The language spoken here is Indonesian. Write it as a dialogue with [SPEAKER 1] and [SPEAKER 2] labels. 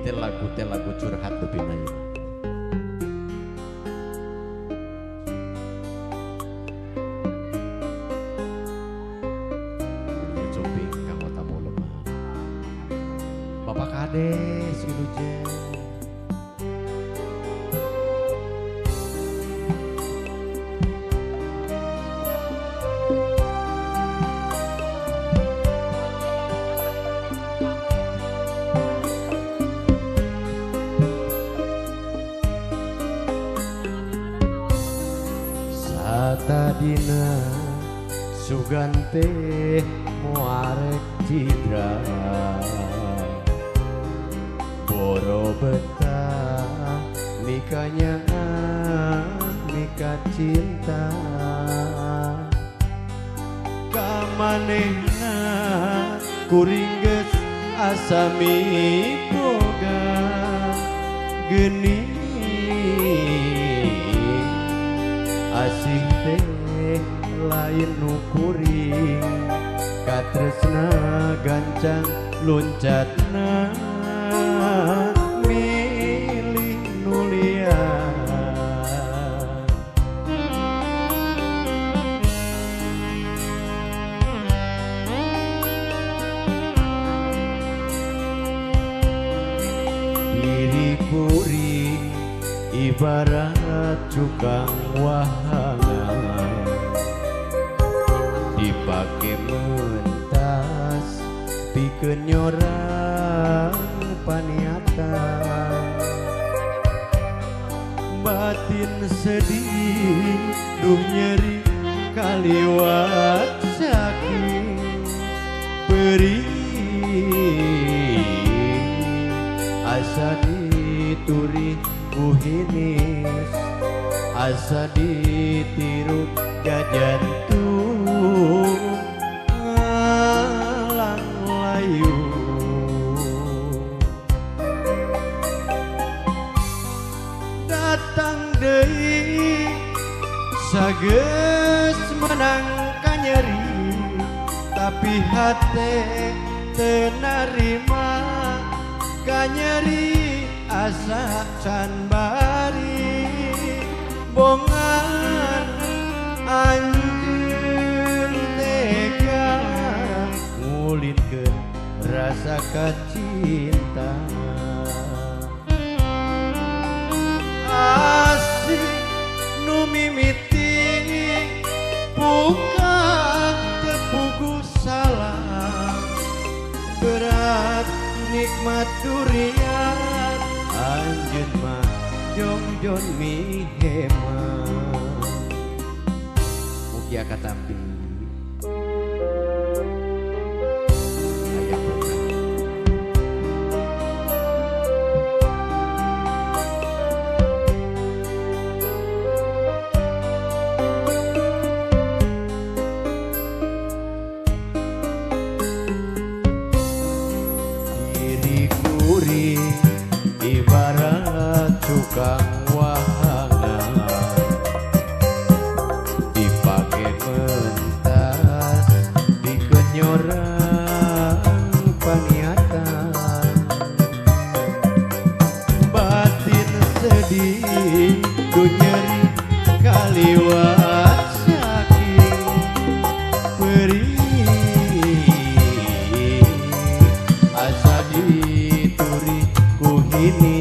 [SPEAKER 1] lagu curhat lebih naik. Cuping kang tamu lemah. Bapak Kades Wilujeng. Tadina sugante muarek cidra boro betah nikahnya nikah cinta kamanehna kuring geus asami boga geni asih teh lain nukuring katresna gancang loncatna milih nulia diri kuring ibarat cukang wahangan dipake mentas pikeun nyorang paniatan batin sedih duh nyeri kaliwat sakit perih asa dituri kuhinis asa ditiru jajantung ngalang layu datang deui sageus menang kanyeri tapi hate teu narima kanyeri asa can bari bongan anjeun tega ngulitkeun rasa kacinta asik nu mimiti buka tepugu salah berat nikmat durian anjeun mah jongjon mihema mugia katampi ayah bukan diri kuring ibarat tukang wahangan dipake mentas dikeun nyorang paniatan batin sedih duh nyeri kaliwat sakit perih asa dituri kuhinis